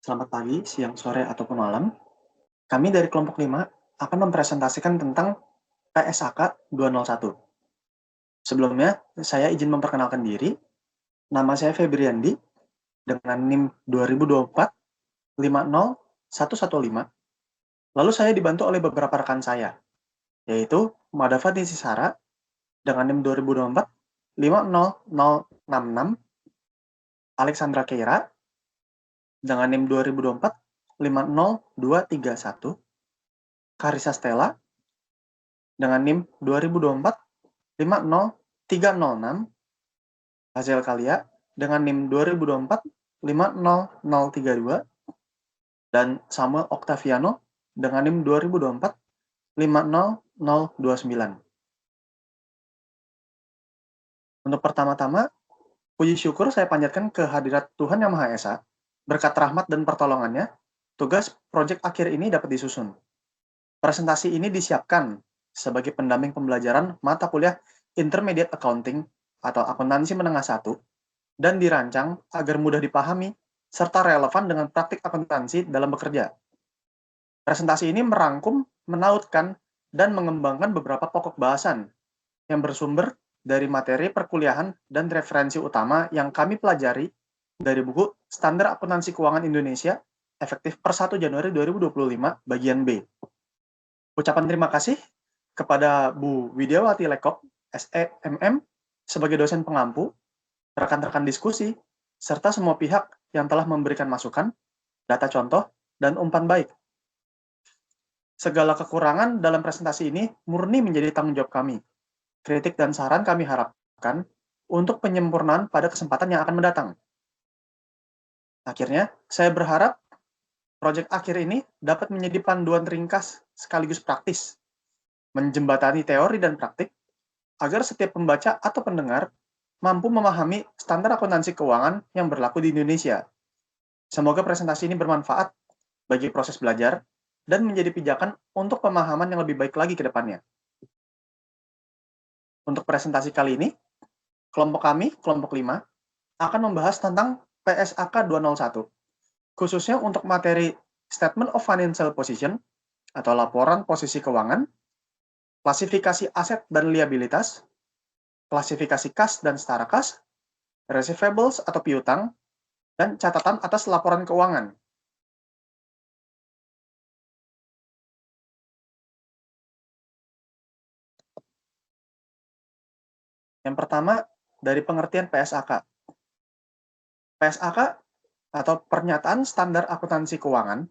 Selamat pagi, siang, sore, ataupun malam. Kami dari kelompok 5 akan mempresentasikan tentang PSAK 201. Sebelumnya, saya izin memperkenalkan diri. Nama saya Febriandi dengan NIM 2024-50115. Lalu saya dibantu oleh beberapa rekan saya, yaitu Madafa Nisisara dengan NIM 2024-50066, Alexandra Keira dengan NIM 2024-50231, Karissa Stella dengan NIM 2024-50306, Hazel Kalia dengan NIM 2024-50032, dan Samuel Octaviano dengan NIM 2024-50029. Untuk pertama-tama, puji syukur saya panjatkan ke hadirat Tuhan Yang Maha Esa. Berkat rahmat dan pertolongannya, tugas proyek akhir ini dapat disusun. Presentasi ini disiapkan sebagai pendamping pembelajaran mata kuliah Intermediate Accounting atau Akuntansi Menengah 1 dan dirancang agar mudah dipahami serta relevan dengan praktik akuntansi dalam bekerja. Presentasi ini merangkum, menautkan, dan mengembangkan beberapa pokok bahasan yang bersumber dari materi perkuliahan dan referensi utama yang kami pelajari dari buku Standar Akuntansi Keuangan Indonesia efektif per 1 Januari 2025 bagian B. Ucapan terima kasih kepada Bu Widiawati Lekop, SEMM, sebagai dosen pengampu, rekan-rekan diskusi, serta semua pihak yang telah memberikan masukan, data contoh, dan umpan baik. Segala kekurangan dalam presentasi ini murni menjadi tanggung jawab kami. Kritik dan saran kami harapkan untuk penyempurnaan pada kesempatan yang akan mendatang. Akhirnya, saya berharap proyek akhir ini dapat menjadi panduan ringkas sekaligus praktis, menjembatani teori dan praktik, agar setiap pembaca atau pendengar mampu memahami standar akuntansi keuangan yang berlaku di Indonesia. Semoga presentasi ini bermanfaat bagi proses belajar dan menjadi pijakan untuk pemahaman yang lebih baik lagi ke depannya. Untuk presentasi kali ini, kelompok kami, kelompok 5, akan membahas tentang PSAK 201, khususnya untuk materi Statement of Financial Position atau laporan posisi keuangan, klasifikasi aset dan liabilitas, klasifikasi kas dan setara kas, receivables atau piutang, dan catatan atas laporan keuangan. Yang pertama, dari pengertian PSAK. PSAK atau Pernyataan Standar Akuntansi Keuangan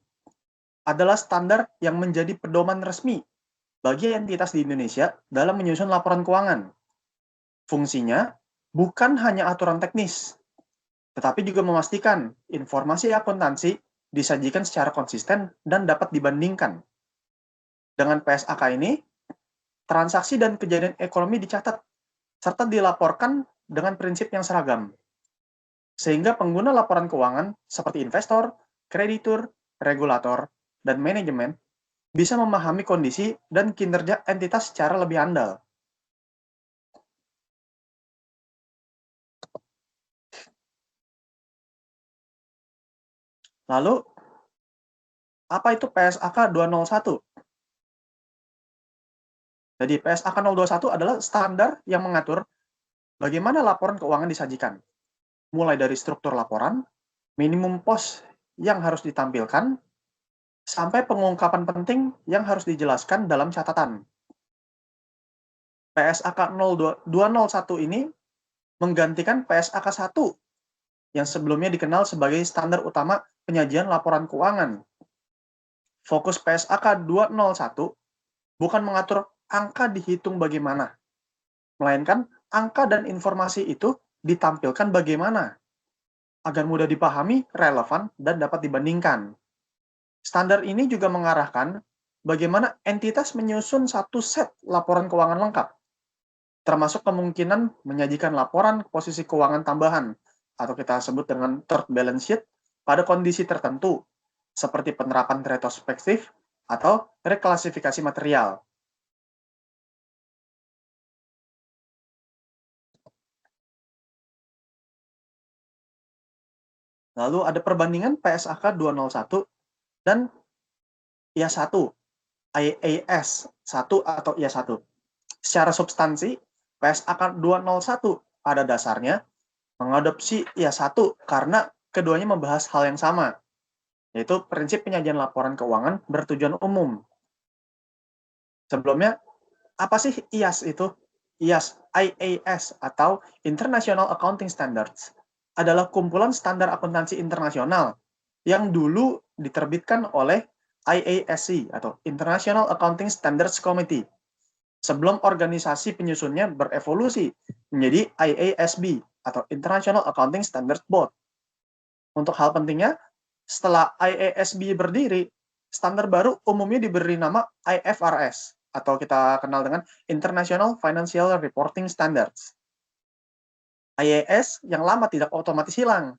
adalah standar yang menjadi pedoman resmi bagi entitas di Indonesia dalam menyusun laporan keuangan. Fungsinya bukan hanya aturan teknis, tetapi juga memastikan informasi akuntansi disajikan secara konsisten dan dapat dibandingkan. Dengan PSAK ini, transaksi dan kejadian ekonomi dicatat serta dilaporkan dengan prinsip yang seragam, sehingga pengguna laporan keuangan seperti investor, kreditur, regulator, dan manajemen bisa memahami kondisi dan kinerja entitas secara lebih andal. Lalu, apa itu PSAK 201? Jadi PSAK 021 adalah standar yang mengatur bagaimana laporan keuangan disajikan, mulai dari struktur laporan, minimum pos yang harus ditampilkan, sampai pengungkapan penting yang harus dijelaskan dalam catatan. PSAK 201 ini menggantikan PSAK 1 yang sebelumnya dikenal sebagai standar utama penyajian laporan keuangan. Fokus PSAK 201 bukan mengatur angka dihitung bagaimana, melainkan angka dan informasi itu ditampilkan bagaimana, agar mudah dipahami, relevan, dan dapat dibandingkan. Standar ini juga mengarahkan bagaimana entitas menyusun satu set laporan keuangan lengkap, termasuk kemungkinan menyajikan laporan posisi keuangan tambahan, atau kita sebut dengan third balance sheet, pada kondisi tertentu, seperti penerapan retrospektif atau reklasifikasi material. Lalu ada perbandingan PSAK 201 dan IA1, IAS 1 atau IA1. Secara substansi, PSAK 201 pada dasarnya mengadopsi IA1 karena keduanya membahas hal yang sama, yaitu prinsip penyajian laporan keuangan bertujuan umum. Sebelumnya, apa sih IAS itu? IAS, IAS atau International Accounting Standards, adalah kumpulan standar akuntansi internasional yang dulu diterbitkan oleh IASC atau International Accounting Standards Committee sebelum organisasi penyusunnya berevolusi menjadi IASB atau International Accounting Standards Board. Untuk hal pentingnya, setelah IASB berdiri, standar baru umumnya diberi nama IFRS atau kita kenal dengan International Financial Reporting Standards. IAS yang lama tidak otomatis hilang.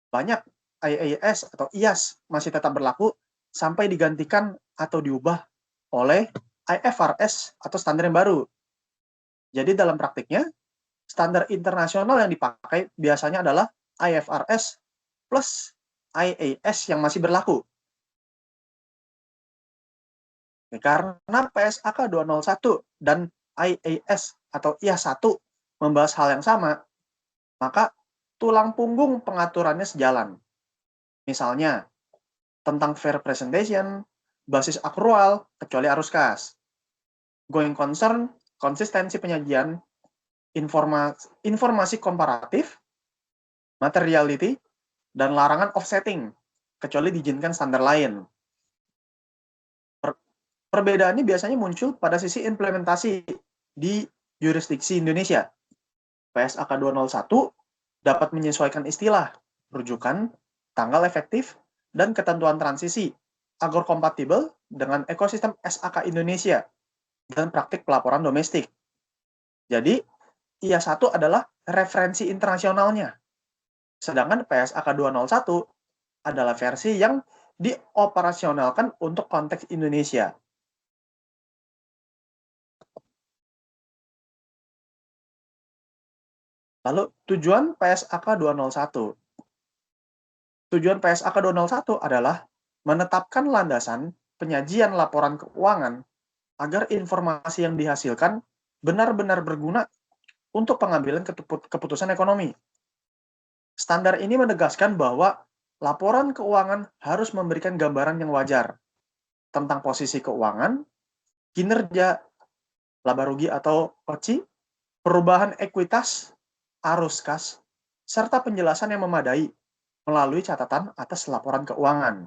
Banyak IAS atau IAS masih tetap berlaku sampai digantikan atau diubah oleh IFRS atau standar yang baru. Jadi dalam praktiknya, standar internasional yang dipakai biasanya adalah IFRS plus IAS yang masih berlaku. Karena PSAK 201 dan IAS atau IA1 membahas hal yang sama, maka tulang punggung pengaturannya sejalan. Misalnya, tentang fair presentation, basis akrual, kecuali arus kas. Going concern, konsistensi penyajian, informasi komparatif, materiality, dan larangan offsetting, kecuali diizinkan standar lain. Perbedaannya biasanya muncul pada sisi implementasi di jurisdiksi Indonesia. PSAK 201 dapat menyesuaikan istilah, rujukan, tanggal efektif, dan ketentuan transisi agar kompatibel dengan ekosistem SAK Indonesia dan praktik pelaporan domestik. Jadi, IA1 adalah referensi internasionalnya, sedangkan PSAK 201 adalah versi yang dioperasionalkan untuk konteks Indonesia. Lalu, tujuan PSAK 201. Tujuan PSAK 201 adalah menetapkan landasan penyajian laporan keuangan agar informasi yang dihasilkan benar-benar berguna untuk pengambilan keputusan ekonomi. Standar ini menegaskan bahwa laporan keuangan harus memberikan gambaran yang wajar tentang posisi keuangan, kinerja, laba rugi atau OCI, perubahan ekuitas, arus kas, serta penjelasan yang memadai melalui catatan atas laporan keuangan.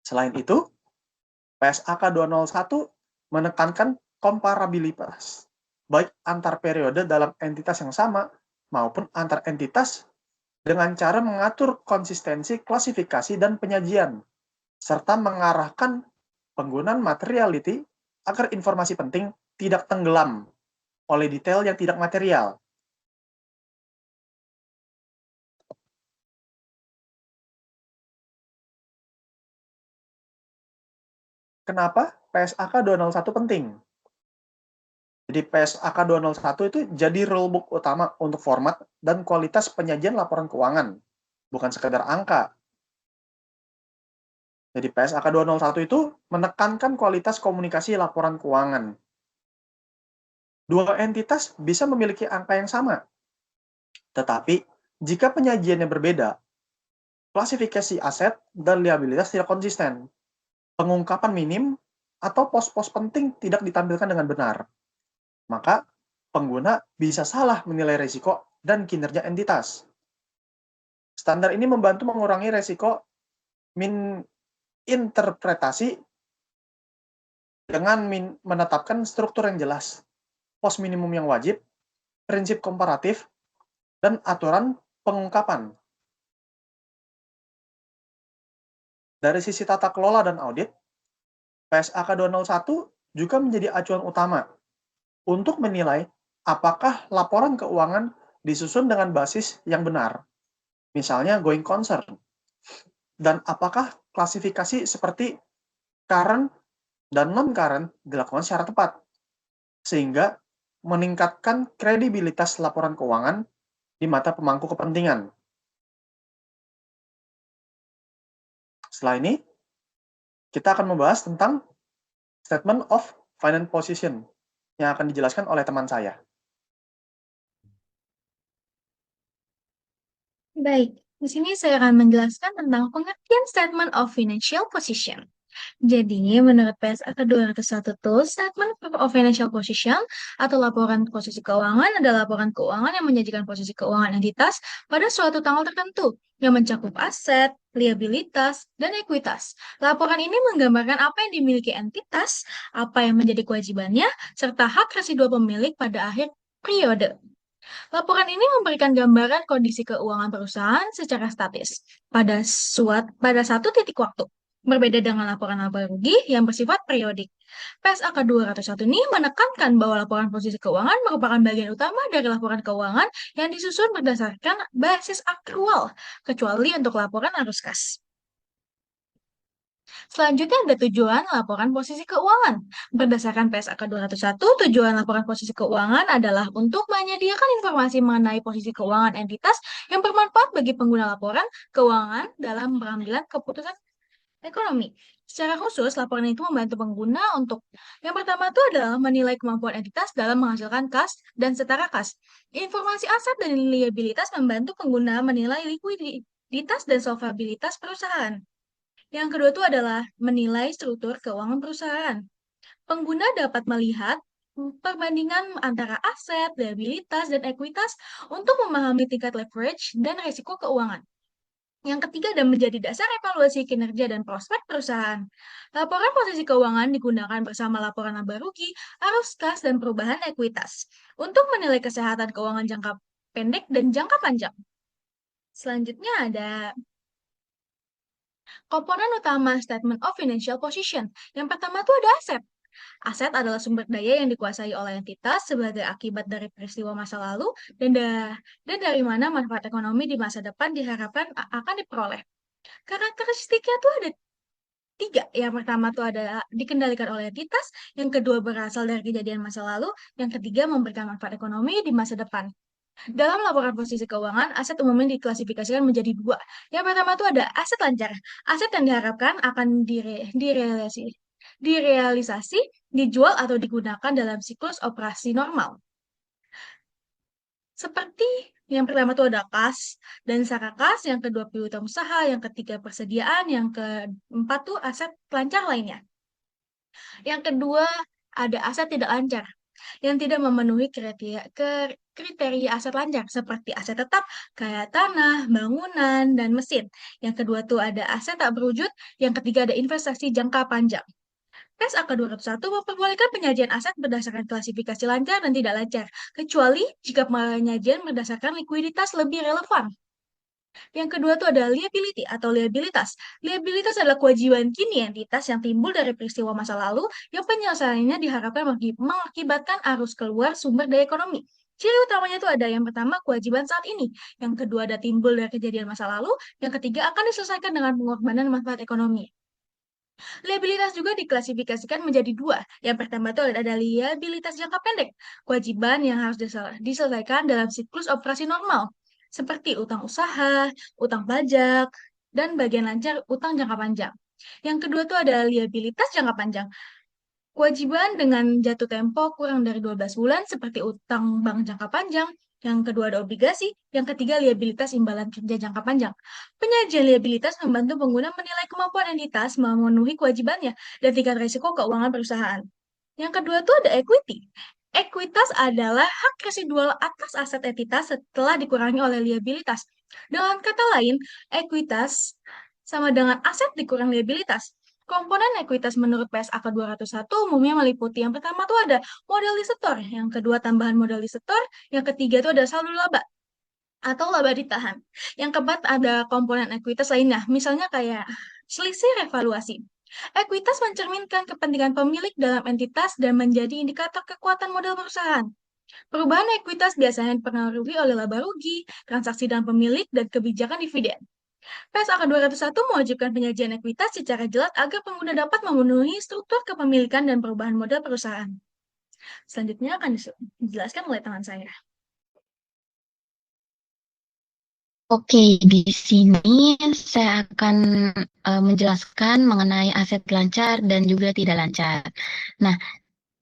Selain itu, PSAK 201 menekankan komparabilitas, baik antar periode dalam entitas yang sama maupun antar entitas dengan cara mengatur konsistensi klasifikasi dan penyajian, serta mengarahkan penggunaan materiality agar informasi penting tidak tenggelam oleh detail yang tidak material. Kenapa PSAK 201 penting? Jadi PSAK 201 itu jadi rulebook utama untuk format dan kualitas penyajian laporan keuangan, bukan sekedar angka. Jadi PSAK 201 itu menekankan kualitas komunikasi laporan keuangan. Dua entitas bisa memiliki angka yang sama, tetapi jika penyajiannya berbeda, klasifikasi aset dan liabilitas tidak konsisten, pengungkapan minim, atau pos-pos penting tidak ditampilkan dengan benar. Maka pengguna bisa salah menilai risiko dan kinerja entitas. Standar ini membantu mengurangi risiko interpretasi dengan menetapkan struktur yang jelas, pos minimum yang wajib, prinsip komparatif, dan aturan pengungkapan. Dari sisi tata kelola dan audit, PSAK 201 juga menjadi acuan utama untuk menilai apakah laporan keuangan disusun dengan basis yang benar, misalnya going concern, dan apakah klasifikasi seperti current dan non-current dilakukan secara tepat, sehingga meningkatkan kredibilitas laporan keuangan di mata pemangku kepentingan. Setelah ini, kita akan membahas tentang Statement of Financial Position yang akan dijelaskan oleh teman saya. Baik, di sini saya akan menjelaskan tentang pengertian Statement of Financial Position. Jadi, menurut PSA ke-201 itu, Statement of Financial Position atau laporan posisi keuangan adalah laporan keuangan yang menyajikan posisi keuangan entitas pada suatu tanggal tertentu yang mencakup aset, liabilitas, dan ekuitas. Laporan ini menggambarkan apa yang dimiliki entitas, apa yang menjadi kewajibannya, serta hak residual pemilik pada akhir periode. Laporan ini memberikan gambaran kondisi keuangan perusahaan secara statis pada satu titik waktu. Berbeda dengan laporan laba rugi yang bersifat periodik. PSAK 201 ini menekankan bahwa laporan posisi keuangan merupakan bagian utama dari laporan keuangan yang disusun berdasarkan basis akrual, kecuali untuk laporan arus kas. Selanjutnya ada tujuan laporan posisi keuangan. Berdasarkan PSAK 201, tujuan laporan posisi keuangan adalah untuk menyediakan informasi mengenai posisi keuangan entitas yang bermanfaat bagi pengguna laporan keuangan dalam pengambilan keputusan ekonomi. Secara khusus, laporan itu membantu pengguna untuk yang pertama itu adalah menilai kemampuan entitas dalam menghasilkan kas dan setara kas. Informasi aset dan liabilitas membantu pengguna menilai likuiditas dan solvabilitas perusahaan. Yang kedua itu adalah menilai struktur keuangan perusahaan. Pengguna dapat melihat perbandingan antara aset, liabilitas, dan ekuitas untuk memahami tingkat leverage dan risiko keuangan. Yang ketiga dan menjadi dasar evaluasi kinerja dan prospek perusahaan. Laporan posisi keuangan digunakan bersama laporan laba rugi, arus kas, dan perubahan ekuitas untuk menilai kesehatan keuangan jangka pendek dan jangka panjang. Selanjutnya ada komponen utama Statement of Financial Position. Yang pertama itu ada aset. Aset adalah sumber daya yang dikuasai oleh entitas sebagai akibat dari peristiwa masa lalu dan dari mana manfaat ekonomi di masa depan diharapkan akan diperoleh. Karakteristiknya tuh ada tiga. Yang pertama tuh ada dikendalikan oleh entitas, yang kedua berasal dari kejadian masa lalu, yang ketiga memberikan manfaat ekonomi di masa depan. Dalam laporan posisi keuangan, aset umumnya diklasifikasikan menjadi dua. Yang pertama itu ada aset lancar. Aset yang diharapkan akan direalisasi, dijual atau digunakan dalam siklus operasi normal. Seperti yang pertama itu ada kas dan saka kas, yang kedua piutang usaha, yang ketiga persediaan, yang keempat tuh aset lancar lainnya. Yang kedua ada aset tidak lancar yang tidak memenuhi kriteria aset lancar seperti aset tetap kayak tanah, bangunan, dan mesin. Yang kedua tuh ada aset tak berwujud, yang ketiga ada investasi jangka panjang. PSAK 201 memperbolehkan penyajian aset berdasarkan klasifikasi lancar dan tidak lancar, kecuali jika penyajian berdasarkan likuiditas lebih relevan. Yang kedua itu ada liability atau liabilitas. Liabilitas adalah kewajiban kini entitas yang timbul dari peristiwa masa lalu yang penyelesaiannya diharapkan mengakibatkan arus keluar sumber daya ekonomi. Ciri utamanya itu ada yang pertama kewajiban saat ini, yang kedua ada timbul dari kejadian masa lalu, yang ketiga akan diselesaikan dengan pengorbanan manfaat ekonomi. Liabilitas juga diklasifikasikan menjadi dua. Yang pertama itu ada liabilitas jangka pendek, kewajiban yang harus diselesaikan dalam siklus operasi normal, seperti utang usaha, utang pajak, dan bagian lancar utang jangka panjang. Yang kedua itu ada liabilitas jangka panjang. Kewajiban dengan jatuh tempo kurang dari 12 bulan seperti utang bank jangka panjang. Yang kedua ada obligasi. Yang ketiga liabilitas imbalan kerja jangka panjang. Penyajian liabilitas membantu pengguna menilai kemampuan entitas memenuhi kewajibannya dan tingkat risiko keuangan perusahaan. Yang kedua itu ada equity. Ekuitas adalah hak residual atas aset entitas setelah dikurangi oleh liabilitas. Dengan kata lain, ekuitas sama dengan aset dikurang liabilitas. Komponen ekuitas menurut PSAK 201 umumnya meliputi yang pertama tuh ada modal disetor, yang kedua tambahan modal disetor, yang ketiga itu ada saldo laba atau laba ditahan. Yang keempat ada komponen ekuitas lainnya, misalnya kayak selisih revaluasi. Ekuitas mencerminkan kepentingan pemilik dalam entitas dan menjadi indikator kekuatan modal perusahaan. Perubahan ekuitas biasanya dipengaruhi oleh laba rugi, transaksi dengan pemilik, dan kebijakan dividen. PSAK 201 mewajibkan penyajian ekuitas secara jelas agar pengguna dapat memenuhi struktur kepemilikan dan perubahan modal perusahaan. Selanjutnya akan dijelaskan oleh teman saya. Oke, di sini saya akan menjelaskan mengenai aset lancar dan juga tidak lancar. Nah,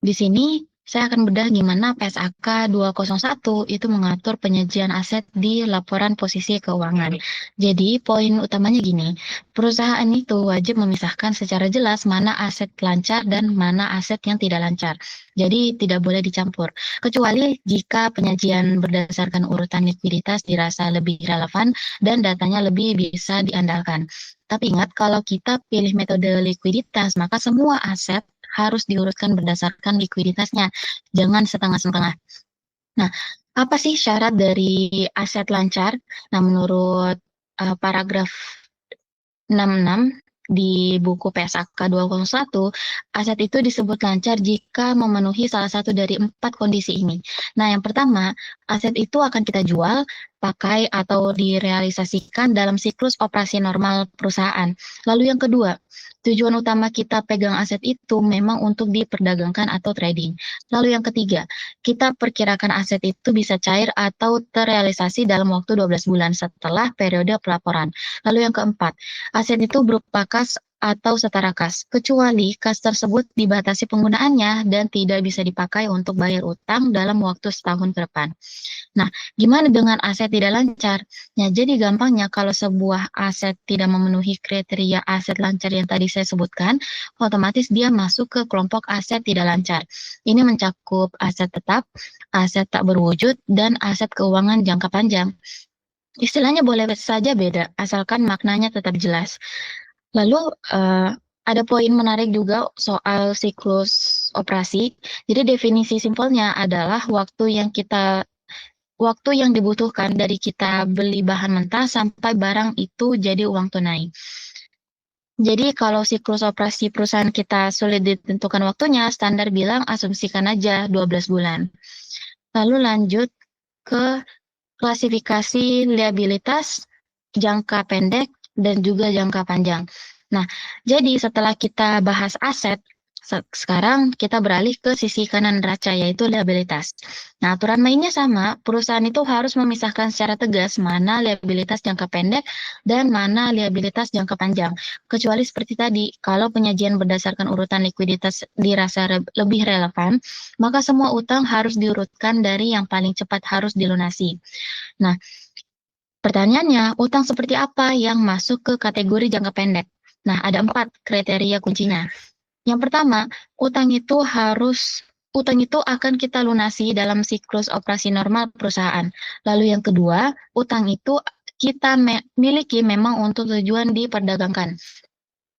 di sini saya akan bedah gimana PSAK 201 itu mengatur penyajian aset di laporan posisi keuangan. Jadi, poin utamanya gini, perusahaan itu wajib memisahkan secara jelas mana aset lancar dan mana aset yang tidak lancar. Jadi, tidak boleh dicampur. Kecuali jika penyajian berdasarkan urutan likuiditas dirasa lebih relevan dan datanya lebih bisa diandalkan. Tapi ingat, kalau kita pilih metode likuiditas, maka semua aset harus diurutkan berdasarkan likuiditasnya, jangan setengah-setengah. Nah, apa sih syarat dari aset lancar? Nah, menurut paragraf 66 di buku PSAK 201, aset itu disebut lancar jika memenuhi salah satu dari 4 kondisi ini. Nah, yang pertama, aset itu akan kita jual, pakai, atau direalisasikan dalam siklus operasi normal perusahaan. Lalu yang kedua, tujuan utama kita pegang aset itu memang untuk diperdagangkan atau trading. Lalu yang ketiga, kita perkirakan aset itu bisa cair atau terrealisasi dalam waktu 12 bulan setelah periode pelaporan. Lalu yang keempat, aset itu berupa kas atau setara kas, kecuali kas tersebut dibatasi penggunaannya dan tidak bisa dipakai untuk bayar utang dalam waktu setahun ke depan. Nah, gimana dengan aset tidak lancar? Ya, jadi gampangnya kalau sebuah aset tidak memenuhi kriteria aset lancar yang tadi saya sebutkan, otomatis dia masuk ke kelompok aset tidak lancar. Ini mencakup aset tetap, aset tak berwujud, dan aset keuangan jangka panjang. Istilahnya boleh saja beda, asalkan maknanya tetap jelas. Lalu ada poin menarik juga soal siklus operasi. Jadi definisi simpelnya adalah waktu yang dibutuhkan dari kita beli bahan mentah sampai barang itu jadi uang tunai. Jadi kalau siklus operasi perusahaan kita sulit ditentukan waktunya, standar bilang asumsikan aja 12 bulan. Lalu lanjut ke klasifikasi liabilitas jangka pendek dan juga jangka panjang. Nah, jadi setelah kita bahas aset, sekarang kita beralih ke sisi kanan neraca, yaitu liabilitas. Nah, aturan mainnya sama, perusahaan itu harus memisahkan secara tegas mana liabilitas jangka pendek dan mana liabilitas jangka panjang. Kecuali seperti tadi, kalau penyajian berdasarkan urutan likuiditas dirasa lebih relevan, maka semua utang harus diurutkan dari yang paling cepat harus dilunasi. Nah, pertanyaannya, utang seperti apa yang masuk ke kategori jangka pendek? Nah, ada 4 kriteria kuncinya. Yang pertama, utang itu akan kita lunasi dalam siklus operasi normal perusahaan. Lalu yang kedua, utang itu kita miliki memang untuk tujuan diperdagangkan.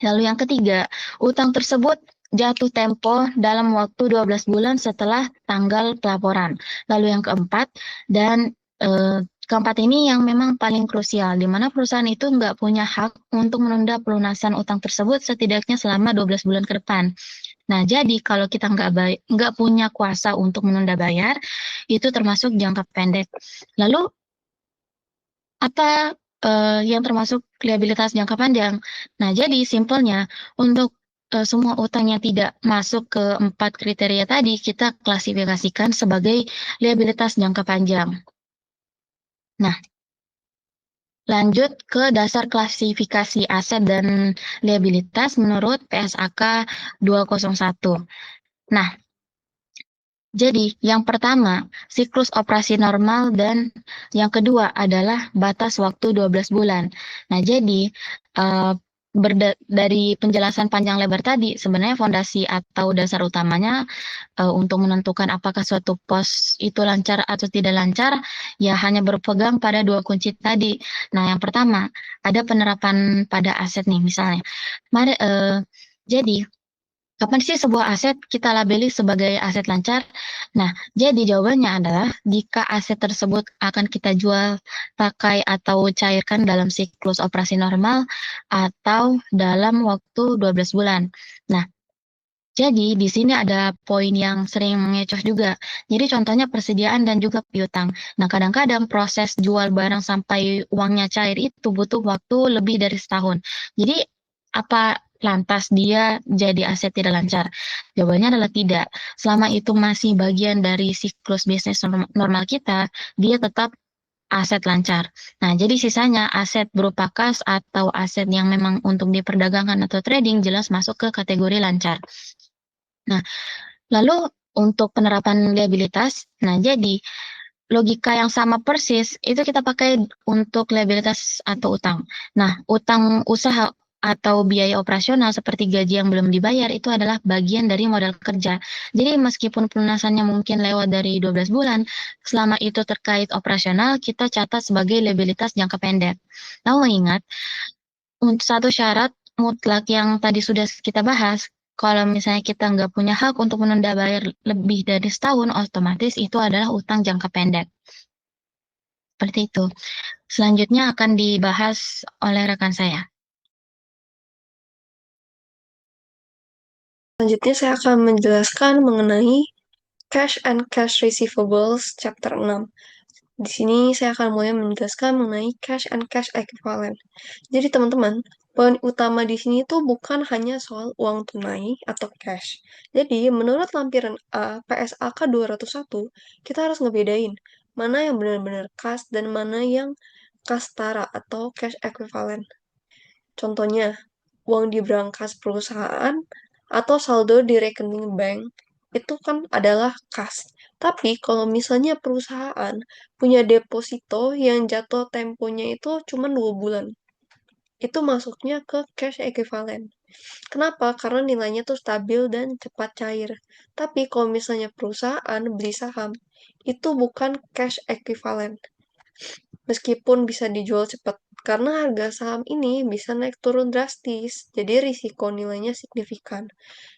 Lalu yang ketiga, utang tersebut jatuh tempo dalam waktu 12 bulan setelah tanggal pelaporan. Lalu yang keempat, dan keempat ini yang memang paling krusial, di mana perusahaan itu nggak punya hak untuk menunda pelunasan utang tersebut setidaknya selama 12 bulan ke depan. Nah, jadi kalau kita nggak punya kuasa untuk menunda bayar, itu termasuk jangka pendek. Lalu, apa yang termasuk liabilitas jangka panjang? Nah, jadi simpelnya, untuk semua utang yang tidak masuk ke 4 kriteria tadi, kita klasifikasikan sebagai liabilitas jangka panjang. Nah, lanjut ke dasar klasifikasi aset dan liabilitas menurut PSAK 201. Nah, jadi yang pertama, siklus operasi normal, dan yang kedua adalah batas waktu 12 bulan. Nah, jadi dari penjelasan panjang lebar tadi, sebenarnya fondasi atau dasar utamanya untuk menentukan apakah suatu pos itu lancar atau tidak lancar, ya hanya berpegang pada 2 kunci tadi. Nah, yang pertama, ada penerapan pada aset nih misalnya. Jadi, kapan sih sebuah aset kita labeli sebagai aset lancar? Nah, jadi jawabannya adalah jika aset tersebut akan kita jual, pakai, atau cairkan dalam siklus operasi normal atau dalam waktu 12 bulan. Nah, jadi di sini ada poin yang sering mengecoh juga. Jadi contohnya persediaan dan juga piutang. Nah, kadang-kadang proses jual barang sampai uangnya cair itu butuh waktu lebih dari setahun. Jadi apa lantas dia jadi aset tidak lancar? Jawabannya adalah tidak. Selama itu masih bagian dari siklus bisnis normal kita, dia tetap aset lancar. Nah, jadi sisanya aset berupa kas atau aset yang memang untuk diperdagangkan atau trading jelas masuk ke kategori lancar. Nah, lalu untuk penerapan liabilitas, nah jadi logika yang sama persis itu kita pakai untuk liabilitas atau utang. Nah, utang usaha atau biaya operasional seperti gaji yang belum dibayar itu adalah bagian dari modal kerja. Jadi meskipun pelunasannya mungkin lewat dari 12 bulan, selama itu terkait operasional, kita catat sebagai liabilitas jangka pendek. Namun ingat, untuk satu syarat mutlak yang tadi sudah kita bahas, kalau misalnya kita nggak punya hak untuk menunda bayar lebih dari setahun, otomatis itu adalah utang jangka pendek. Seperti itu. Selanjutnya akan dibahas oleh rekan saya. Selanjutnya saya akan menjelaskan mengenai Cash and Cash Receivables Chapter 6. Di sini saya akan mulai menjelaskan mengenai Cash and Cash Equivalent. Jadi teman-teman, poin utama di sini itu bukan hanya soal uang tunai atau cash. Jadi menurut lampiran A PSAK 201, kita harus ngebedain mana yang benar-benar kas dan mana yang kas setara atau cash equivalent. Contohnya, uang di brankas perusahaan atau saldo di rekening bank itu kan adalah kas. Tapi kalau misalnya perusahaan punya deposito yang jatuh temponya itu cuma 2 bulan, itu masuknya ke cash equivalent. Kenapa? Karena nilainya tuh stabil dan cepat cair. Tapi kalau misalnya perusahaan beli saham, itu bukan cash equivalent. Meskipun bisa dijual cepat, karena harga saham ini bisa naik turun drastis, jadi risiko nilainya signifikan.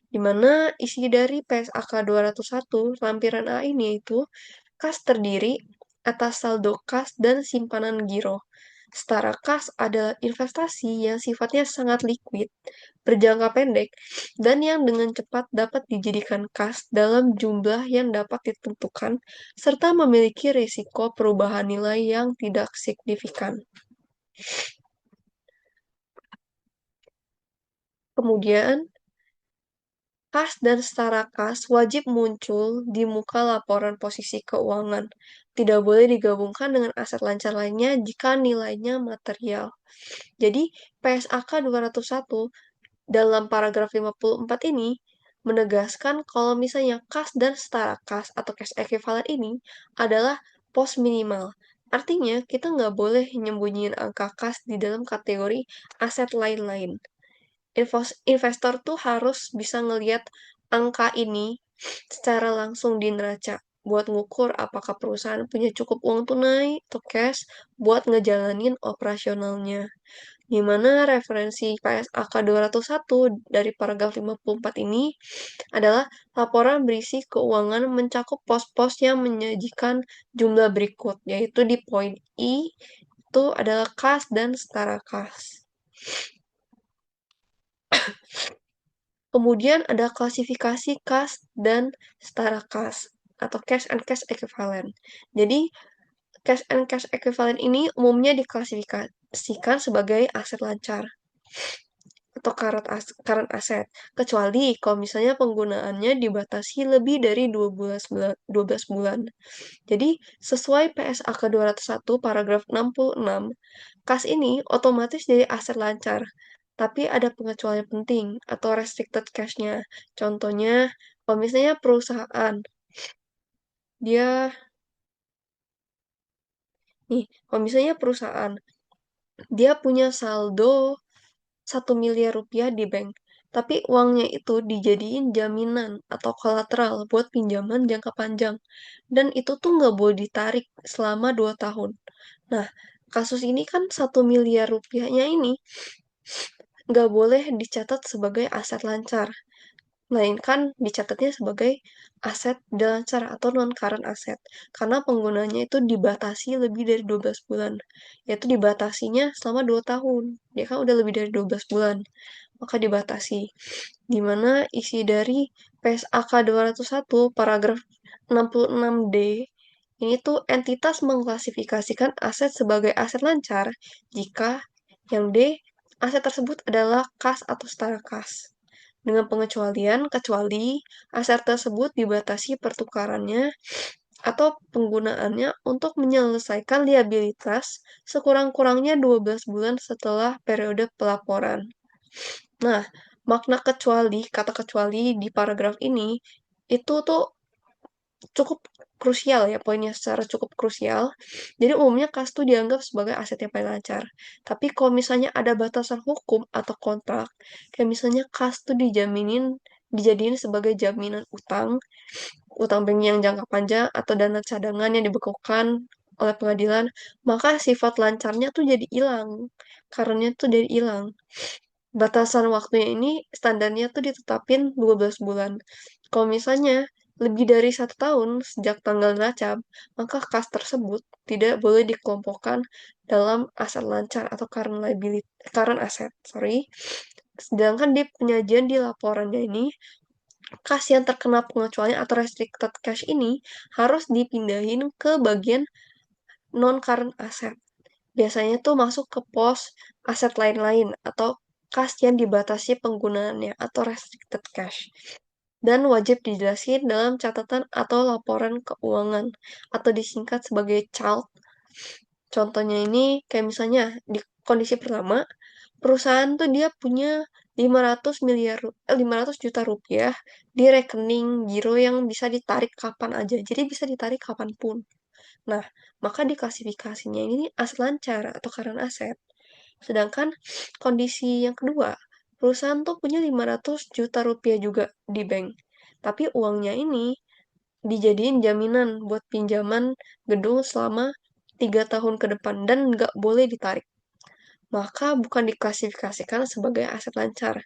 Di mana isi dari PSAK 201 lampiran A ini itu kas terdiri atas saldo kas dan simpanan giro. Setara kas adalah investasi yang sifatnya sangat liquid, berjangka pendek, dan yang dengan cepat dapat dijadikan kas dalam jumlah yang dapat ditentukan, serta memiliki risiko perubahan nilai yang tidak signifikan. Kemudian, kas dan setara kas wajib muncul di muka laporan posisi keuangan. Tidak boleh digabungkan dengan aset lancar lainnya jika nilainya material. Jadi, PSAK 201 dalam paragraf 54 ini menegaskan kalau misalnya kas dan setara kas atau cash equivalent ini adalah pos minimal. Artinya, kita nggak boleh nyembunyiin angka kas di dalam kategori aset lain-lain. Investor tuh harus bisa ngelihat angka ini secara langsung di neraca buat ngukur apakah perusahaan punya cukup uang tunai atau cash buat ngejalanin operasionalnya. Di mana referensi PSAK 201 dari paragraf 54 ini adalah laporan berisi keuangan mencakup pos-pos yang menyajikan jumlah berikut, yaitu di poin I itu adalah kas dan setara kas. Kemudian ada klasifikasi kas dan setara kas atau cash and cash equivalent. Jadi cash and cash equivalent ini umumnya diklasifikasikan sebagai aset lancar atau current asset, kecuali kalau misalnya penggunaannya dibatasi lebih dari 12 bulan. Jadi, sesuai PSAK 201 paragraf 66, kas ini otomatis jadi aset lancar, tapi ada pengecualian penting atau restricted cash-nya. Contohnya, kalau misalnya perusahaan, dia, kalau misalnya perusahaan, dia punya saldo 1 miliar rupiah di bank, tapi uangnya itu dijadiin jaminan atau kolateral buat pinjaman jangka panjang. Dan itu tuh nggak boleh ditarik selama 2 tahun. Nah, kasus ini kan 1 miliar rupiahnya ini nggak boleh dicatat sebagai aset lancar, melainkan dicatatnya sebagai aset lancar atau non-current asset, karena penggunanya itu dibatasi lebih dari 12 bulan, yaitu dibatasinya selama 2 tahun, dia kan udah lebih dari 12 bulan, maka dibatasi. Dimana isi dari PSAK 201 paragraf 66D ini tuh entitas mengklasifikasikan aset sebagai aset lancar jika yang D, aset tersebut adalah kas atau setara kas. Dengan pengecualian, kecuali aset tersebut dibatasi pertukarannya atau penggunaannya untuk menyelesaikan liabilitas sekurang-kurangnya 12 bulan setelah periode pelaporan. Nah, makna kecuali, kata kecuali di paragraf ini, itu tuh cukup krusial ya, poinnya secara cukup krusial. Jadi umumnya kas tuh dianggap sebagai aset yang paling lancar. Tapi kalau misalnya ada batasan hukum atau kontrak, kayak misalnya kas tuh dijadiin sebagai jaminan utang bank yang jangka panjang atau dana cadangan yang dibekukan oleh pengadilan, maka sifat lancarnya tuh jadi hilang. Karenanya tuh jadi hilang. Batasan waktunya ini standarnya tuh ditetapin 12 bulan. Kalau misalnya lebih dari 1 tahun sejak tanggal neraca, maka kas tersebut tidak boleh dikelompokkan dalam aset lancar atau current asset. Sedangkan di penyajian di laporannya ini, kas yang terkena pengecualian atau restricted cash ini harus dipindahin ke bagian non-current asset. Biasanya tuh masuk ke pos aset lain-lain atau kas yang dibatasi penggunaannya atau restricted cash. Dan wajib dijelasin dalam catatan atau laporan keuangan atau disingkat sebagai CALT. Contohnya ini kayak misalnya di kondisi pertama, perusahaan tuh dia punya 500 juta rupiah di rekening giro yang bisa ditarik kapan aja. Jadi bisa ditarik kapanpun. Nah, maka diklasifikasinya ini aset lancar atau current asset. Sedangkan kondisi yang kedua, perusahaan tuh punya 500 juta rupiah juga di bank. Tapi uangnya ini dijadiin jaminan buat pinjaman gedung selama 3 tahun ke depan dan nggak boleh ditarik. Maka bukan diklasifikasikan sebagai aset lancar,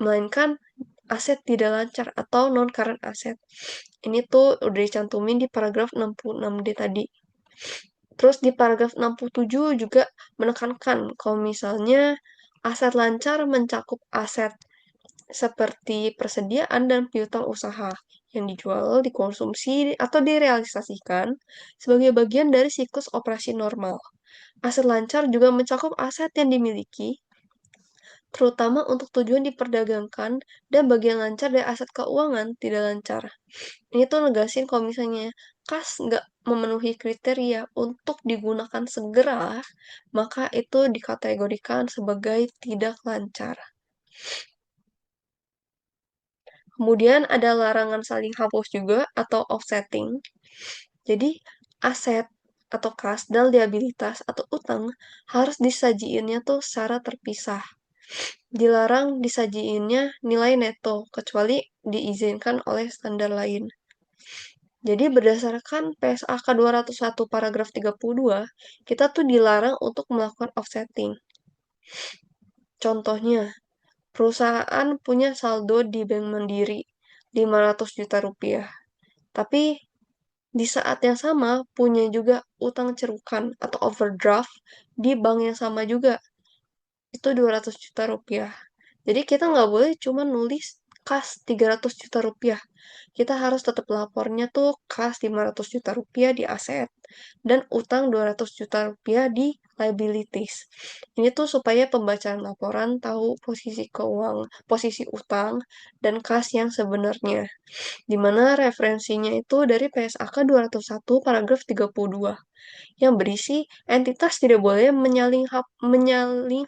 melainkan aset tidak lancar atau non-current asset. Ini tuh udah dicantumin di paragraf 66D tadi. Terus di paragraf 67 juga menekankan kalau misalnya aset lancar mencakup aset seperti persediaan dan piutang usaha yang dijual, dikonsumsi, atau direalisasikan sebagai bagian dari siklus operasi normal. Aset lancar juga mencakup aset yang dimiliki, terutama untuk tujuan diperdagangkan, dan bagian lancar dari aset keuangan tidak lancar. Ini tuh negasin kalau misalnya kas nggak memenuhi kriteria untuk digunakan segera, maka itu dikategorikan sebagai tidak lancar. Kemudian ada larangan saling hapus juga atau offsetting. Jadi aset atau kas dan liabilitas atau utang harus disajiinnya tuh secara terpisah. Dilarang disajiinnya nilai neto kecuali diizinkan oleh standar lain. Jadi berdasarkan PSAK 201 paragraf 32, kita tuh dilarang untuk melakukan offsetting. Contohnya, perusahaan punya saldo di Bank Mandiri 500 juta rupiah. Tapi di saat yang sama punya juga utang cerukan atau overdraft di bank yang sama juga. Itu 200 juta rupiah. Jadi kita nggak boleh cuma nulis kas 300 juta rupiah. Kita harus tetap lapornya tuh kas 500 juta rupiah di aset dan utang 200 juta rupiah di liabilities. Ini tuh supaya pembacaan laporan tahu posisi utang dan kas yang sebenarnya. Di mana referensinya itu dari PSAK 201 paragraf 32 yang berisi entitas tidak boleh menyaling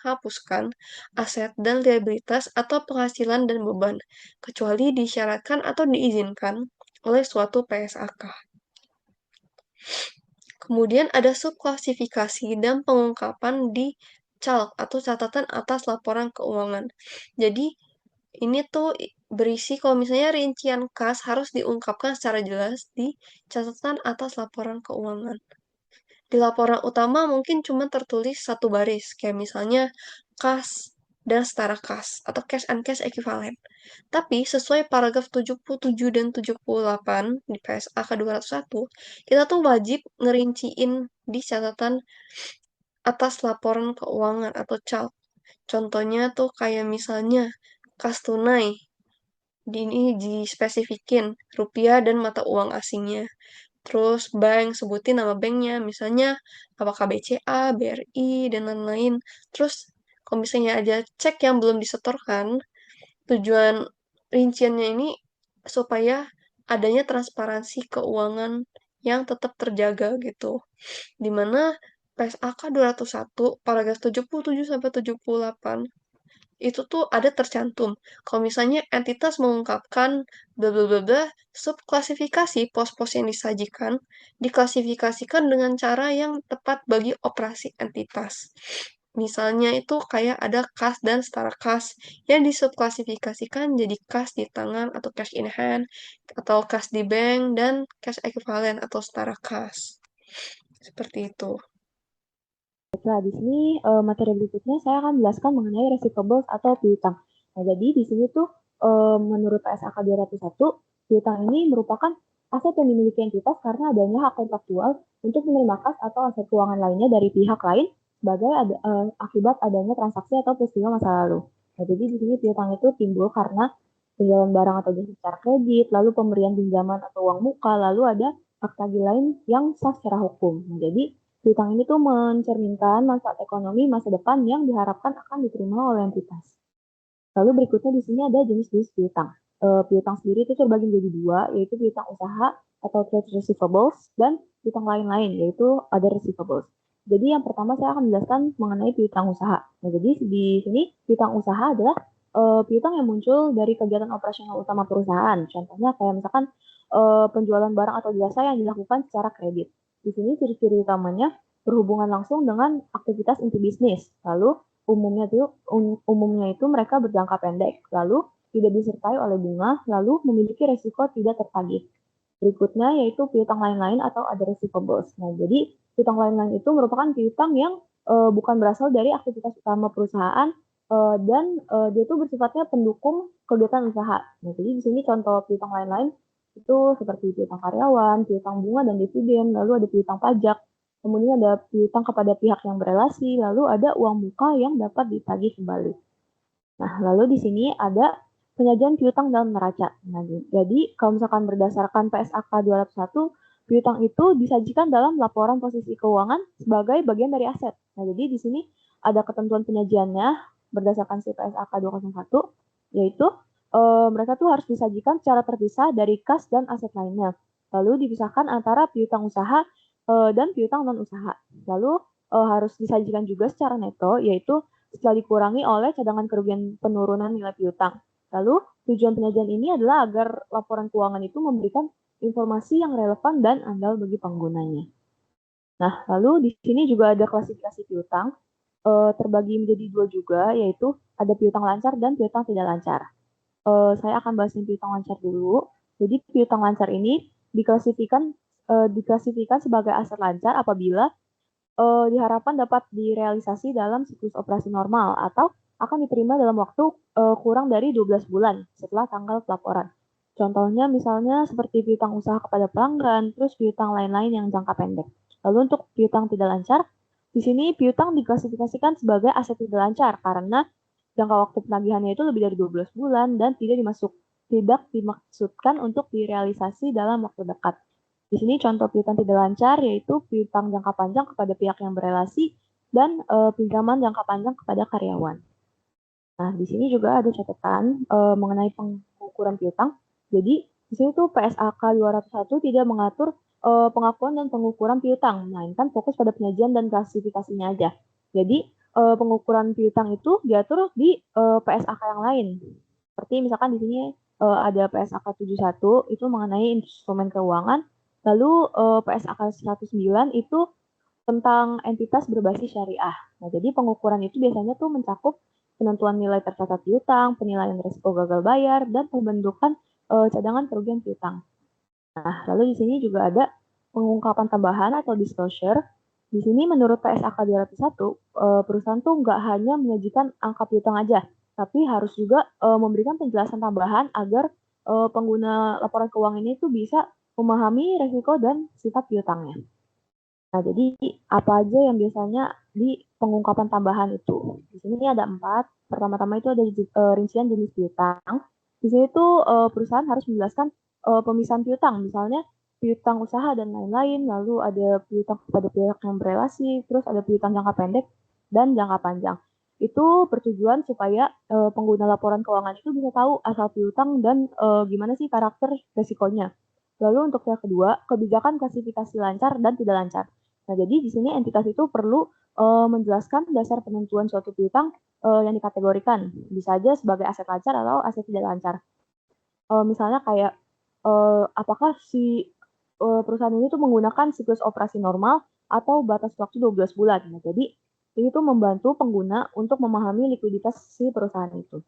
hapuskan aset dan liabilitas atau penghasilan dan beban, kecuali disyaratkan atau diizinkan oleh suatu PSAK. Kemudian ada subklasifikasi dan pengungkapan di CALK atau catatan atas laporan keuangan. Jadi ini tuh berisi kalau misalnya rincian kas harus diungkapkan secara jelas di catatan atas laporan keuangan. Di laporan utama mungkin cuma tertulis satu baris, kayak misalnya kas dan setara kas, atau cash and cash equivalent. Tapi sesuai paragraf 77 dan 78 di PSAK 201, kita tuh wajib ngerinciin di catatan atas laporan keuangan atau CALK. Contohnya tuh kayak misalnya kas tunai, ini dispesifikin rupiah dan mata uang asingnya. Terus bank, sebutin nama banknya, misalnya apakah BCA, BRI, dan lain-lain. Terus kalau misalnya ada cek yang belum disetorkan, tujuan rinciannya ini supaya adanya transparansi keuangan yang tetap terjaga gitu. Di mana PSAK 201 paragraf 77-78 itu tuh ada tercantum. Kalau misalnya entitas mengungkapkan bla bla bla bla, subklasifikasi pos-pos yang disajikan diklasifikasikan dengan cara yang tepat bagi operasi entitas. Misalnya itu kayak ada kas dan setara kas yang disubklasifikasikan jadi kas di tangan atau cash in hand, atau kas di bank, dan cash equivalent atau setara kas. Seperti itu. Nah, di sini materi berikutnya saya akan jelaskan mengenai receivables atau piutang. Nah, jadi di sini tuh menurut PSAK 201, piutang ini merupakan aset yang dimiliki entitas karena adanya hak kontraktual untuk menerima kas atau aset keuangan lainnya dari pihak lain sebagai akibat adanya transaksi atau peristiwa masa lalu. Nah, jadi di sini piutang itu timbul karena penjualan barang atau jasa secara kredit, lalu pemberian pinjaman atau uang muka, lalu ada hak tagih lain yang sah secara hukum. Nah, jadi piutang ini tuh mencerminkan manfaat ekonomi masa depan yang diharapkan akan diterima oleh entitas. Lalu berikutnya di sini ada jenis-jenis piutang. Piutang sendiri itu terbagi menjadi dua, yaitu piutang usaha atau trade receivables dan piutang lain-lain, yaitu other receivables. Jadi yang pertama saya akan menjelaskan mengenai piutang usaha. Nah, jadi di sini piutang usaha adalah piutang yang muncul dari kegiatan operasional utama perusahaan. Contohnya kayak misalkan penjualan barang atau jasa yang dilakukan secara kredit. Di sini ciri-ciri utamanya berhubungan langsung dengan aktivitas inti bisnis. Lalu umumnya itu mereka berjangka pendek, lalu tidak disertai oleh bunga, lalu memiliki resiko tidak tertagih. Berikutnya yaitu piutang lain-lain atau other receivables. Nah, jadi piutang lain-lain itu merupakan piutang yang bukan berasal dari aktivitas utama perusahaan dan dia itu bersifatnya pendukung kegiatan usaha. Nah, jadi di sini contoh piutang lain-lain itu seperti piutang karyawan, piutang bunga dan dividen, lalu ada piutang pajak, kemudian ada piutang kepada pihak yang berelasi, lalu ada uang muka yang dapat ditagih kembali. Nah, lalu di sini ada penyajian piutang dalam neraca. Nah, jadi kalau misalkan berdasarkan PSAK 201, piutang itu disajikan dalam laporan posisi keuangan sebagai bagian dari aset. Nah, jadi di sini ada ketentuan penyajiannya berdasarkan si PSAK 201, yaitu mereka tuh harus disajikan secara terpisah dari kas dan aset lainnya. Lalu dipisahkan antara piutang usaha dan piutang non usaha. Lalu harus disajikan juga secara neto, yaitu setelah dikurangi oleh cadangan kerugian penurunan nilai piutang. Lalu tujuan penyajian ini adalah agar laporan keuangan itu memberikan informasi yang relevan dan andal bagi penggunanya. Nah, lalu di sini juga ada klasifikasi piutang terbagi menjadi dua juga, yaitu ada piutang lancar dan piutang tidak lancar. Saya akan bahas piutang lancar dulu. Jadi piutang lancar ini diklasifikasikan sebagai aset lancar apabila diharapkan dapat direalisasi dalam siklus operasi normal atau akan diterima dalam waktu kurang dari 12 bulan setelah tanggal pelaporan. Contohnya misalnya seperti piutang usaha kepada pelanggan, terus piutang lain-lain yang jangka pendek. Lalu untuk piutang tidak lancar, di sini piutang diklasifikasikan sebagai aset tidak lancar karena jangka waktu penagihannya itu lebih dari 12 bulan dan tidak dimaksudkan untuk direalisasi dalam waktu dekat. Di sini contoh piutang tidak lancar yaitu piutang jangka panjang kepada pihak yang berelasi dan pinjaman jangka panjang kepada karyawan. Nah, di sini juga ada catatan mengenai pengukuran piutang. Jadi, di sini tuh PSAK 201 tidak mengatur pengakuan dan pengukuran piutang, melainkan fokus pada penyajian dan klasifikasinya aja. Jadi, pengukuran piutang itu diatur di PSAK yang lain. Seperti misalkan di sini ada PSAK 71 itu mengenai instrumen keuangan, lalu PSAK 109 itu tentang entitas berbasis syariah. Nah, jadi pengukuran itu biasanya tuh mencakup penentuan nilai tercatat piutang, penilaian risiko gagal bayar, dan pembentukan cadangan kerugian piutang. Nah, lalu di sini juga ada pengungkapan tambahan atau disclosure. Di sini menurut PSAK 201, perusahaan tuh nggak hanya menyajikan angka piutang aja, tapi harus juga memberikan penjelasan tambahan agar pengguna laporan keuangan ini tuh bisa memahami risiko dan sifat piutangnya. Nah, jadi apa aja yang biasanya di pengungkapan tambahan itu? Di sini ada 4. Pertama-tama itu ada rincian jenis piutang. Di sini tuh perusahaan harus menjelaskan pemisahan piutang, misalnya piutang usaha dan lain-lain, lalu ada piutang kepada pihak yang berelasi, terus ada piutang jangka pendek dan jangka panjang. Itu bertujuan supaya pengguna laporan keuangan itu bisa tahu asal piutang dan gimana sih karakter resikonya. Lalu untuk yang kedua, kebijakan klasifikasi lancar dan tidak lancar. Nah, jadi di sini entitas itu perlu menjelaskan dasar penentuan suatu piutang yang dikategorikan. Bisa aja sebagai aset lancar atau aset tidak lancar. Misalnya kayak apakah si perusahaan ini tuh menggunakan siklus operasi normal atau batas waktu 12 bulan. Nah, jadi ini tuh membantu pengguna untuk memahami likuiditas si perusahaan itu.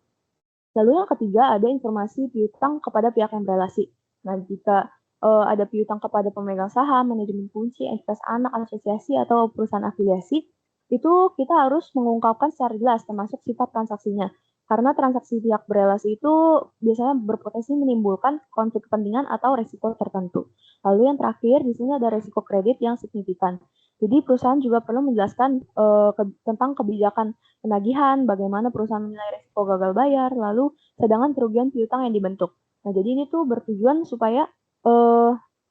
Lalu yang ketiga ada informasi piutang kepada pihak yang berelasi. Nah, jika ada piutang kepada pemegang saham, manajemen kunci, entitas anak, asosiasi, atau perusahaan afiliasi, itu kita harus mengungkapkan secara jelas termasuk sifat transaksinya. Karena transaksi pihak berelasi itu biasanya berpotensi menimbulkan konflik kepentingan atau resiko tertentu. Lalu yang terakhir, di sini ada resiko kredit yang signifikan. Jadi perusahaan juga perlu menjelaskan tentang kebijakan penagihan, bagaimana perusahaan menilai resiko gagal bayar, lalu sedangkan kerugian piutang yang dibentuk. Nah, jadi ini tuh bertujuan supaya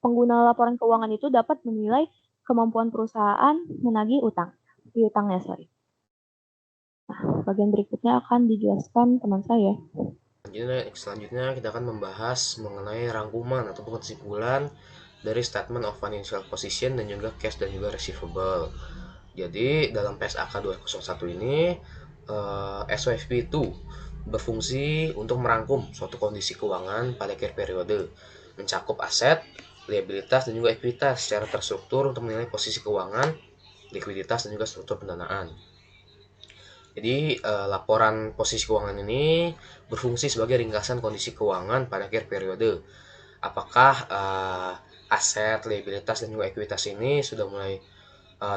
pengguna laporan keuangan itu dapat menilai kemampuan perusahaan menagih piutangnya, sorry. Nah, bagian berikutnya akan dijelaskan teman saya. Selanjutnya kita akan membahas mengenai rangkuman atau kesimpulan dari Statement of Financial Position dan juga Cash dan juga Receivable. Jadi dalam PSAK 201 ini SOFP itu berfungsi untuk merangkum suatu kondisi keuangan pada akhir periode, mencakup aset, liabilitas, dan juga ekuitas secara terstruktur untuk menilai posisi keuangan, likuiditas, dan juga struktur pendanaan. Jadi laporan posisi keuangan ini berfungsi sebagai ringkasan kondisi keuangan pada akhir periode. Apakah aset, liabilitas, dan juga ekuitas ini sudah mulai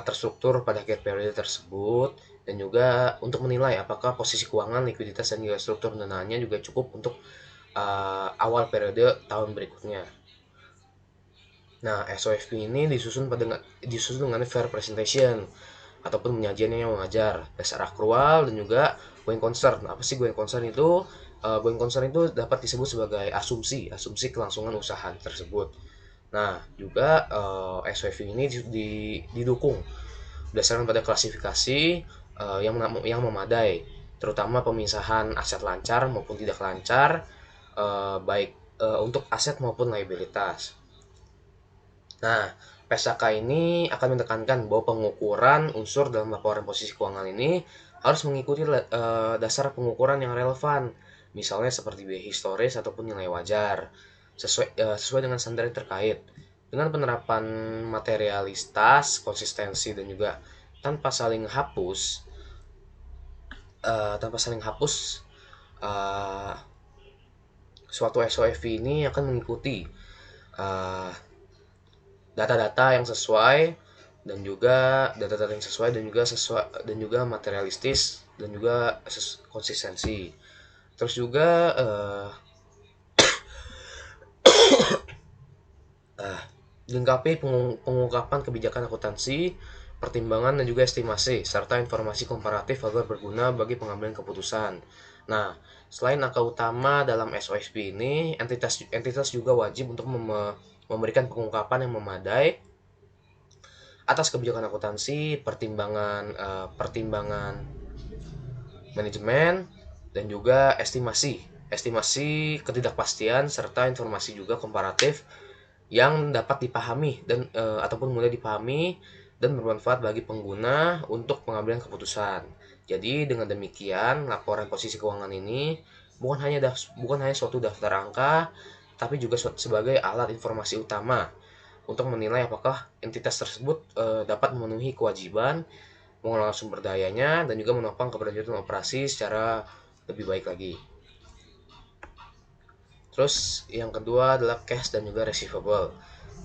terstruktur pada akhir periode tersebut, dan juga untuk menilai apakah posisi keuangan, likuiditas, dan juga struktur pendanaannya juga cukup untuk awal periode tahun berikutnya. Nah, SOFP ini disusun dengan fair presentation ataupun penyajiannya yang wajar, dasar akrual, dan juga going concern. Apa sih going concern itu? Going concern itu dapat disebut sebagai asumsi kelangsungan usaha tersebut. Nah, juga SOFP ini didukung berdasarkan pada klasifikasi yang memadai, terutama pemisahan aset lancar maupun tidak lancar, baik untuk aset maupun liabilitas. Nah, PSAK ini akan menekankan bahwa pengukuran unsur dalam laporan posisi keuangan ini harus mengikuti dasar pengukuran yang relevan, misalnya seperti biaya historis ataupun nilai wajar, sesuai dengan standar yang terkait. Dengan penerapan materialitas, konsistensi, dan juga tanpa saling hapus, suatu SOFP ini akan mengikuti data-data yang sesuai dan juga materialistis dan juga konsistensi. Terus juga dilengkapi pengungkapan kebijakan akuntansi, pertimbangan, dan juga estimasi serta informasi komparatif agar berguna bagi pengambilan keputusan. Nah, selain angka utama dalam SOFP ini, entitas juga wajib untuk memberikan pengungkapan yang memadai atas kebijakan akuntansi, pertimbangan manajemen, dan juga estimasi ketidakpastian serta informasi juga komparatif yang dapat dipahami dan ataupun mudah dipahami dan bermanfaat bagi pengguna untuk pengambilan keputusan. Jadi dengan demikian, laporan posisi keuangan ini bukan hanya suatu daftar angka, tapi juga sebagai alat informasi utama untuk menilai apakah entitas tersebut dapat memenuhi kewajiban mengelola sumber dayanya dan juga menopang keberlanjutan operasi secara lebih baik lagi. Terus yang kedua adalah cash dan juga receivable.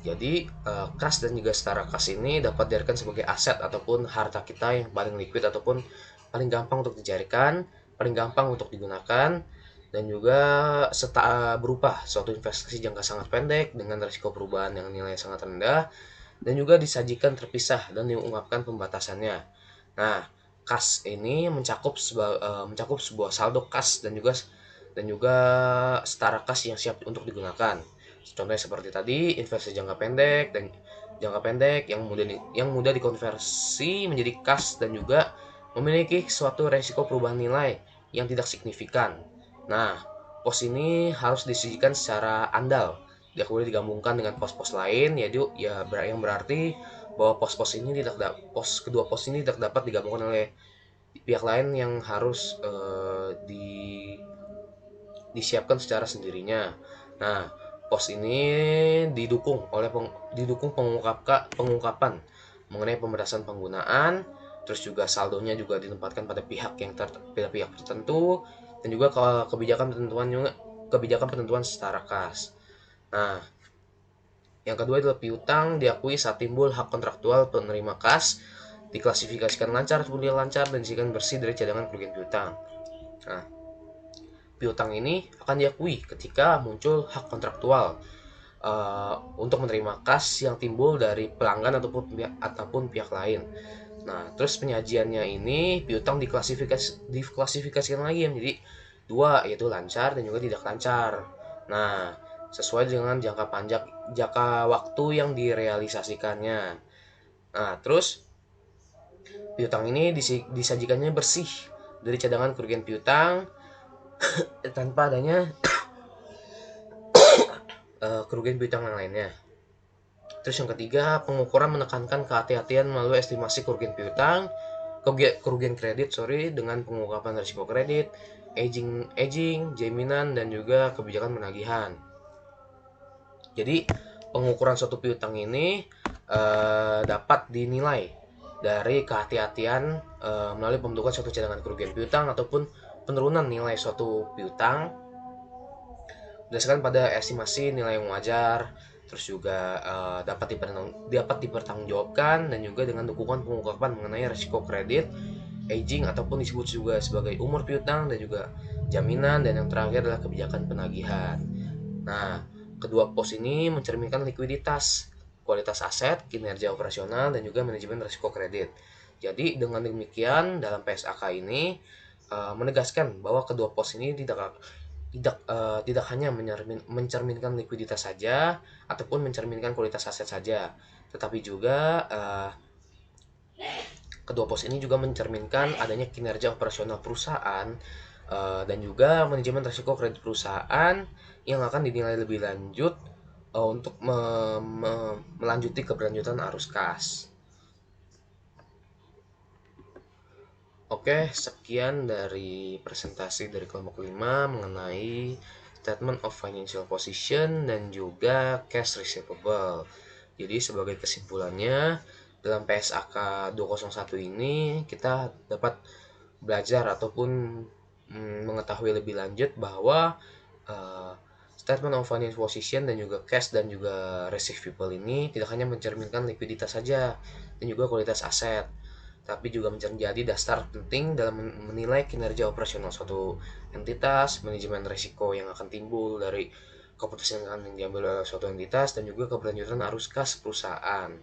Jadi kas dan juga setara kas ini dapat diartikan sebagai aset ataupun harta kita yang paling liquid ataupun paling gampang untuk dicarikan, paling gampang untuk digunakan, dan juga berupa suatu investasi jangka sangat pendek dengan risiko perubahan yang nilainya sangat rendah, dan juga disajikan terpisah dan diungkapkan pembatasannya. Nah, kas ini mencakup sebuah saldo kas dan juga setara kas yang siap untuk digunakan. Contohnya seperti tadi, investasi jangka pendek yang mudah dikonversi menjadi kas dan juga memiliki suatu resiko perubahan nilai yang tidak signifikan. Nah, pos ini harus disajikan secara andal kemudian digabungkan dengan pos-pos lain, yaitu yang berarti bahwa kedua pos ini tidak dapat digabungkan oleh pihak lain yang harus disiapkan secara sendirinya. Nah, pos ini didukung pengungkapan mengenai pembatasan penggunaan, terus juga saldonya juga ditempatkan pada pihak tertentu, dan juga kebijakan penentuan secara kas. Nah, yang kedua adalah piutang diakui saat timbul hak kontraktual penerima kas, diklasifikasikan lancar atau tidak lancar, dan disediakan bersih dari cadangan kerugian piutang. Nah, piutang ini akan diakui ketika muncul hak kontraktual untuk menerima kas yang timbul dari pelanggan ataupun pihak lain. Nah, terus penyajiannya ini piutang diklasifikasikan lagi menjadi dua, yaitu lancar dan juga tidak lancar. Nah, sesuai dengan jangka waktu yang direalisasikannya. Nah, terus piutang ini disajikannya bersih dari cadangan kerugian piutang tanpa adanya kerugian piutang yang lainnya. Terus yang ketiga, pengukuran menekankan kehati-hatian melalui estimasi kerugian kredit dengan pengungkapan risiko kredit, aging, jaminan, dan juga kebijakan penagihan. Jadi pengukuran suatu piutang ini dapat dinilai dari kehati-hatian melalui pembentukan suatu cadangan kerugian piutang ataupun penurunan nilai suatu piutang berdasarkan pada estimasi nilai yang wajar, terus juga dapat dipertanggungjawabkan, dan juga dengan dukungan pengungkapan mengenai risiko kredit, aging ataupun disebut juga sebagai umur piutang, dan juga jaminan, dan yang terakhir adalah kebijakan penagihan. Nah, kedua pos ini mencerminkan likuiditas, kualitas aset, kinerja operasional, dan juga manajemen risiko kredit. Jadi dengan demikian dalam PSAK ini menegaskan bahwa kedua pos ini tidak hanya mencerminkan likuiditas saja ataupun mencerminkan kualitas aset saja, tetapi juga kedua pos ini juga mencerminkan adanya kinerja operasional perusahaan dan juga manajemen risiko kredit perusahaan yang akan dinilai lebih lanjut untuk melanjuti keberlanjutan arus kas. Oke, sekian dari presentasi dari kelompok 5 mengenai Statement of Financial Position dan juga Cash Receivable. Jadi sebagai kesimpulannya, dalam PSAK 201 ini kita dapat belajar ataupun mengetahui lebih lanjut bahwa Statement of Financial Position dan juga Cash dan juga Receivable ini tidak hanya mencerminkan likuiditas saja dan juga kualitas aset, tapi juga menjadi dasar penting dalam menilai kinerja operasional suatu entitas, manajemen risiko yang akan timbul dari keputusan yang diambil oleh suatu entitas, dan juga keberlanjutan arus kas perusahaan.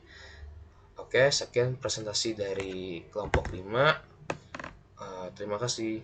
Oke, sekian presentasi dari kelompok 5. Terima kasih.